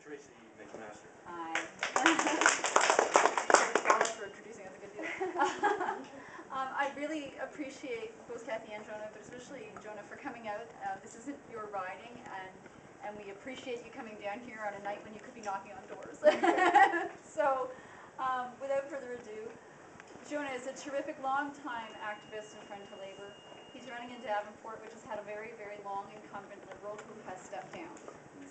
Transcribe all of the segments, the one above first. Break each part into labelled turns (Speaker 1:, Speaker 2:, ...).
Speaker 1: Tracy McMaster.
Speaker 2: Hi. For introducing us, a good deal. I really appreciate both Kathy and Jonah, but especially Jonah, for coming out. This isn't your riding, and we appreciate you coming down here on a night when you could be knocking on doors. So, without further ado, Jonah is a terrific long-time activist and friend to Labour. He's running in Davenport, which has had a very, very long incumbent Liberal who has stepped down.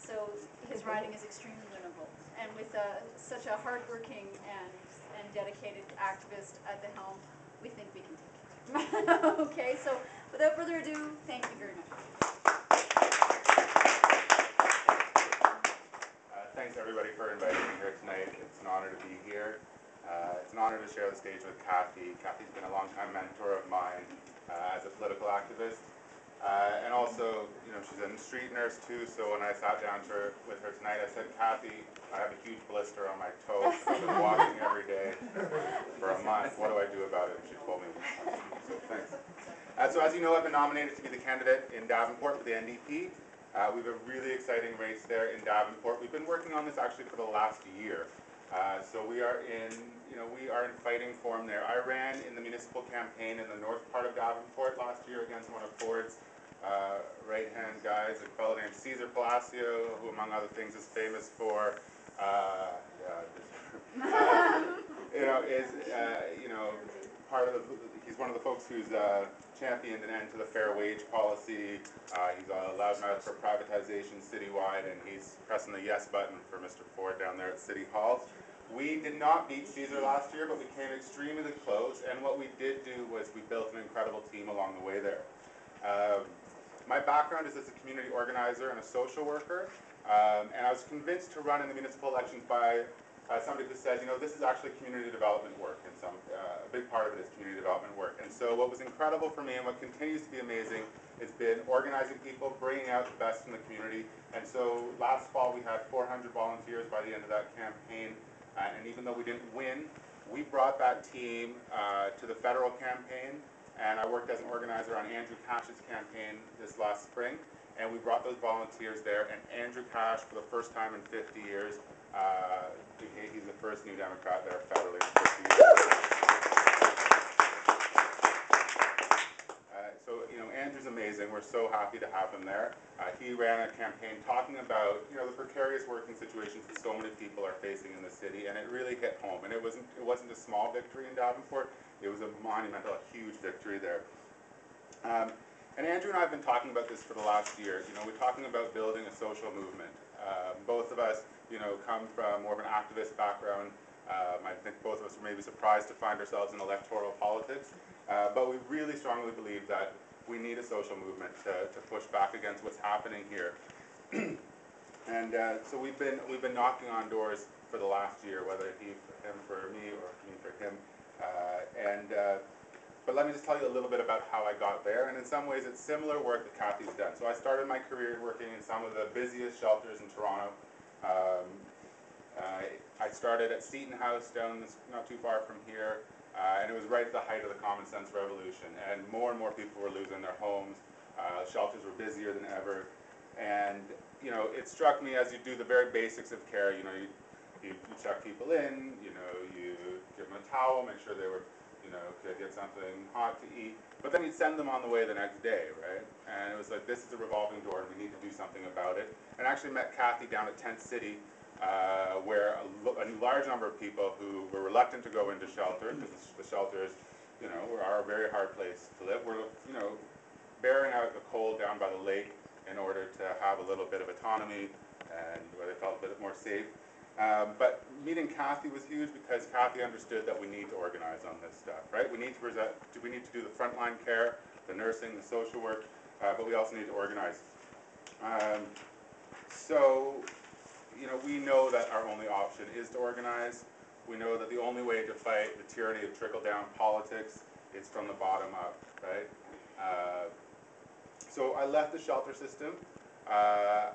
Speaker 2: So his riding is extremely winnable. And with such a hardworking and dedicated activist at the helm, we think we can take it. Okay, so without further ado, thank you very much.
Speaker 3: Thanks everybody for inviting me here tonight. It's an honor to be here. It's an honor to share the stage with Kathy. Kathy's been a longtime mentor of mine as a political activist. And also, you know, she's a street nurse too, so when I sat down with her tonight, I said, Kathy, I have a huge blister on my toe. I've been walking every day for a month. What do I do about it? And she told me. So thanks. So as you know, I've been nominated to be the candidate in Davenport for the NDP. We have a really exciting race there in Davenport. We've been working on this actually for the last year. So we are in fighting form there. I ran in the municipal campaign in the north part of Davenport last year against one of Ford's right-hand guys, a fellow named Cesar Palacio, who among other things is famous for, he's one of the folks who's championed an end to the fair wage policy. He's a loudmouth for privatization citywide, and he's pressing the yes button for Mr. Ford down there at City Hall. We did not beat Cesar last year, but we came extremely close, and what we did do was we built an incredible team along the way there. My background is as a community organizer and a social worker, and I was convinced to run in the municipal elections by somebody who said, you know, this is actually community development work, and a big part of it is community development work. And so what was incredible for me, and what continues to be amazing, has been organizing people, bringing out the best in the community. And so last fall we had 400 volunteers by the end of that campaign, and even though we didn't win, we brought that team to the federal campaign, and I worked as an organizer on Andrew Cash's campaign this last spring, and we brought those volunteers there, and Andrew Cash, for the first time in 50 years, he's the first New Democrat there federally in 50 years. So, you know, Andrew's amazing. We're so happy to have him there. He ran a campaign talking about, you know, the precarious working situations that so many people are facing in the city, and it really hit home. And it wasn't a small victory in Davenport. It was a monumental, a huge victory there. And Andrew and I have been talking about this for the last year. You know, we're talking about building a social movement. Both of us, you know, come from more of an activist background. I think both of us were maybe surprised to find ourselves in electoral politics. But we really strongly believe that we need a social movement to push back against what's happening here. And so we've been knocking on doors for the last year, whether it be him for me or me for him. But let me just tell you a little bit about how I got there, and in some ways it's similar work that Kathy's done. So I started my career working in some of the busiest shelters in Toronto. I started at Seton House down not too far from here, and it was right at the height of the common sense revolution, and more people were losing their homes. Shelters were busier than ever, and you know, it struck me as you do the very basics of care. You know, you check people in, you know, you give them a towel, make sure they were, you know, could get something hot to eat, but then you'd send them on the way the next day, right? And it was like, this is a revolving door and we need to do something about it. And I actually met Kathy down at Tent City, where a large number of people who were reluctant to go into shelter, because the shelters, you know, are a very hard place to live, were, you know, bearing out the cold down by the lake in order to have a little bit of autonomy and where they felt a bit more safe. But meeting Kathy was huge because Kathy understood that we need to organize on this stuff, right? We need to do the frontline care, the nursing, the social work, but we also need to organize. So, you know, we know that our only option is to organize. We know that the only way to fight the tyranny of trickle-down politics is from the bottom up, right? So I left the shelter system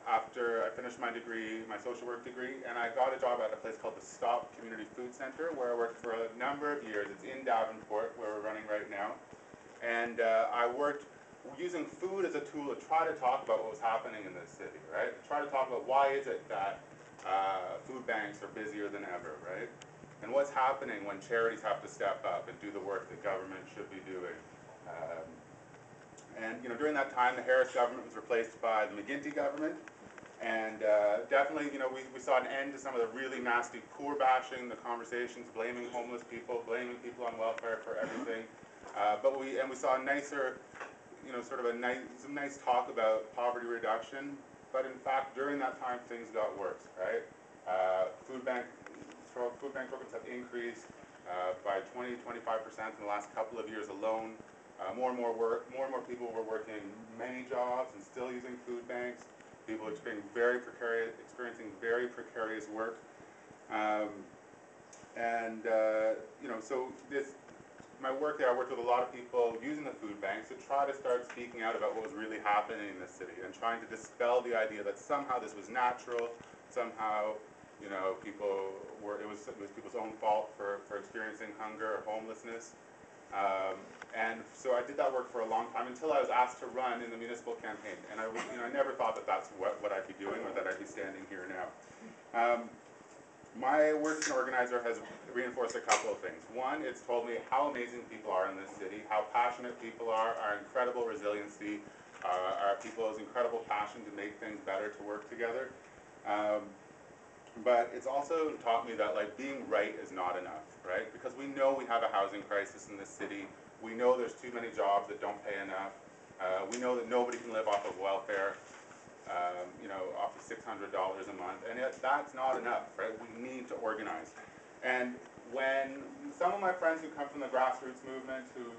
Speaker 3: after I finished my degree, my social work degree, and I got a job at a place called the Stop Community Food Center, where I worked for a number of years. It's in Davenport, where we're running right now. And I worked using food as a tool to try to talk about what was happening in this city, right? Try to talk about why is it that food banks are busier than ever, right? And what's happening when charities have to step up and do the work that government should be doing? And during that time, the Harris government was replaced by the McGuinty government, and definitely, we saw an end to some of the really nasty poor bashing, the conversations, blaming homeless people, blaming people on welfare for everything. But we saw a nicer, some nice talk about poverty reduction. But in fact, during that time, things got worse, right? Food bank programs have increased by 20–25% in the last couple of years alone. More and more people were working many jobs and still using food banks. People experiencing very precarious work. So my work there, I worked with a lot of people using the food banks to try to start speaking out about what was really happening in the city and trying to dispel the idea that somehow this was natural, somehow it was people's own fault for experiencing hunger or homelessness. And so I did that work for a long time until I was asked to run in the municipal campaign. And I never thought that that's what I'd be doing or that I'd be standing here now. My work as an organizer has reinforced a couple of things. One, it's told me how amazing people are in this city, how passionate people are, our incredible resiliency, our people's incredible passion to make things better, to work together. But it's also taught me that being right is not enough, right? Because we know we have a housing crisis in this city. We know there's too many jobs that don't pay enough. We know that nobody can live off of welfare, off of $600 a month, and yet that's not enough, right? We need to organize. And when some of my friends who come from the grassroots movement, who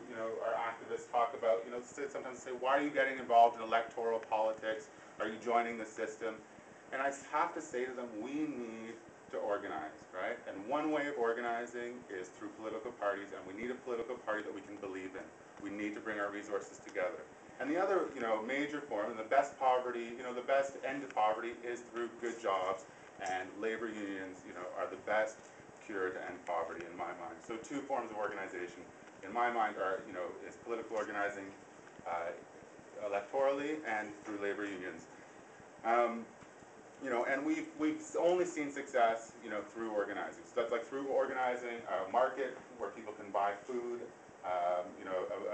Speaker 3: are activists, talk about, sometimes say, why are you getting involved in electoral politics? Are you joining the system? And I have to say to them, we need to organize, right? And one way of organizing is through political parties, and we need a political party that we can believe in. We need to bring our resources together. And the other, major form, and the best poverty, the best end to poverty is through good jobs, and labor unions, are the best cure to end poverty in my mind. So two forms of organization, in my mind, are, is political organizing electorally and through labor unions. And we've only seen success, through organizing. So that's through organizing a market where people can buy food, a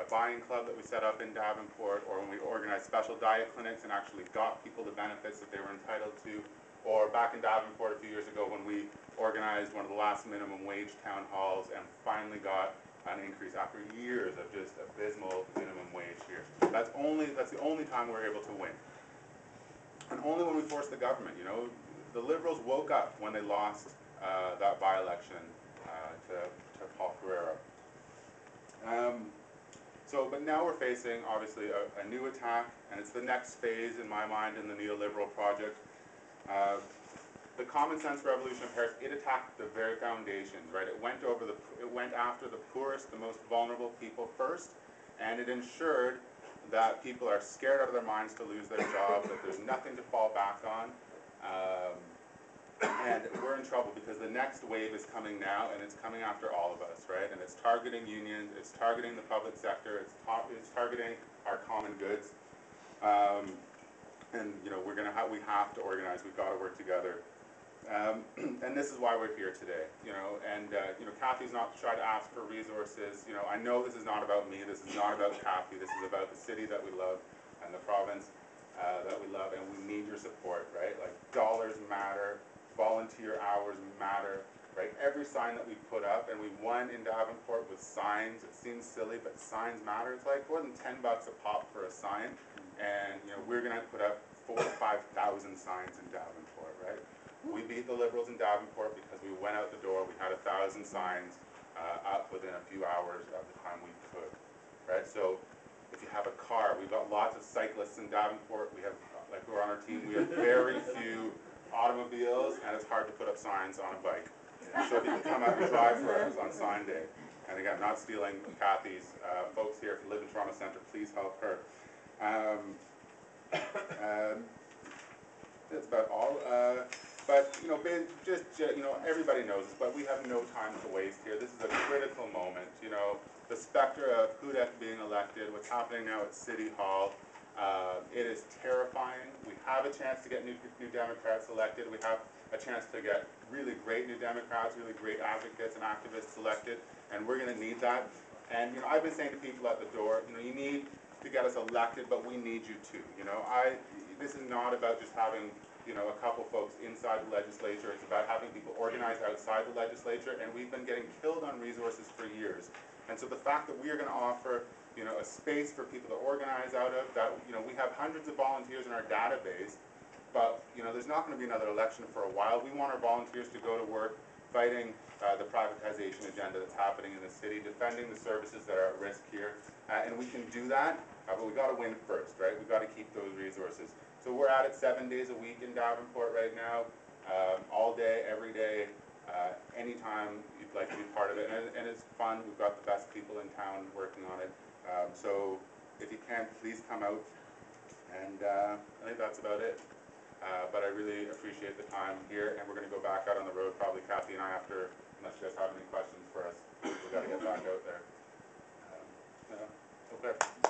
Speaker 3: buying club that we set up in Davenport, or when we organized special diet clinics and actually got people the benefits that they were entitled to, or back in Davenport a few years ago when we organized one of the last minimum wage town halls and finally got an increase after years of just abysmal minimum wage here. That's the only time we're able to win. And only when we forced the government, the Liberals woke up when they lost that by-election to Paul Carrera. But now we're facing, obviously, a new attack, and it's the next phase, in my mind, in the neoliberal project. The common sense revolution of Harris, it attacked the very foundations, right? It went after the poorest, the most vulnerable people first, and it ensured that people are scared out of their minds to lose their jobs, that there's nothing to fall back on. And we're in trouble because the next wave is coming now, and it's coming after all of us, right? And it's targeting unions, it's targeting the public sector, it's targeting our common goods. And we have to organize, we've got to work together. And this is why we're here today, Kathy's not to try to ask for resources. I know this is not about me, this is not about Kathy, this is about the city that we love and the province that we love, and we need your support, right? Dollars matter, volunteer hours matter, right? Every sign that we put up, and we won in Davenport with signs. It seems silly, but signs matter. It's more than $10 a pop for a sign, and we're going to put up 4,000 to 5,000 signs in Davenport, right? We beat the Liberals in Davenport because we went out the door. We had 1,000 signs up within a few hours of the time we could, right? So if you have a car, we've got lots of cyclists in Davenport. We have, who are on our team, we have very few automobiles, and it's hard to put up signs on a bike. So if you can come out and drive for us on sign day. And again, not stealing Kathy's folks here. If you live in Toronto Centre, please help her. That's about all. But everybody knows this, but we have no time to waste here. This is a critical moment. The specter of GTAC being elected, what's happening now at City Hall, it is terrifying. We have a chance to get new Democrats elected. We have a chance to get really great new Democrats, really great advocates and activists elected, and we're going to need that. And, you know, I've been saying to people at the door, you know, you need to get us elected, but we need you too. You know, this is not about just having, you know, a couple folks inside the legislature. It's about having people organized outside the legislature, and we've been getting killed on resources for years. And so the fact that we are going to offer, you know, a space for people to organize out of, that, you know, we have hundreds of volunteers in our database, but, you know, there's not going to be another election for a while. We want our volunteers to go to work fighting the privatization agenda that's happening in the city, defending the services that are at risk here, and we can do that, but we got to win first, right? We've got to keep those resources. So we're at it 7 days a week in Davenport right now, all day, every day, anytime you'd like to be part of it, and it's fun. We've got the best people in town working on it. So if you can, please come out, and I think that's about it. But I really appreciate the time here, and we're going to go back out on the road, probably Kathy and I, after, unless you guys have any questions for us. We've got to get back out there. Okay.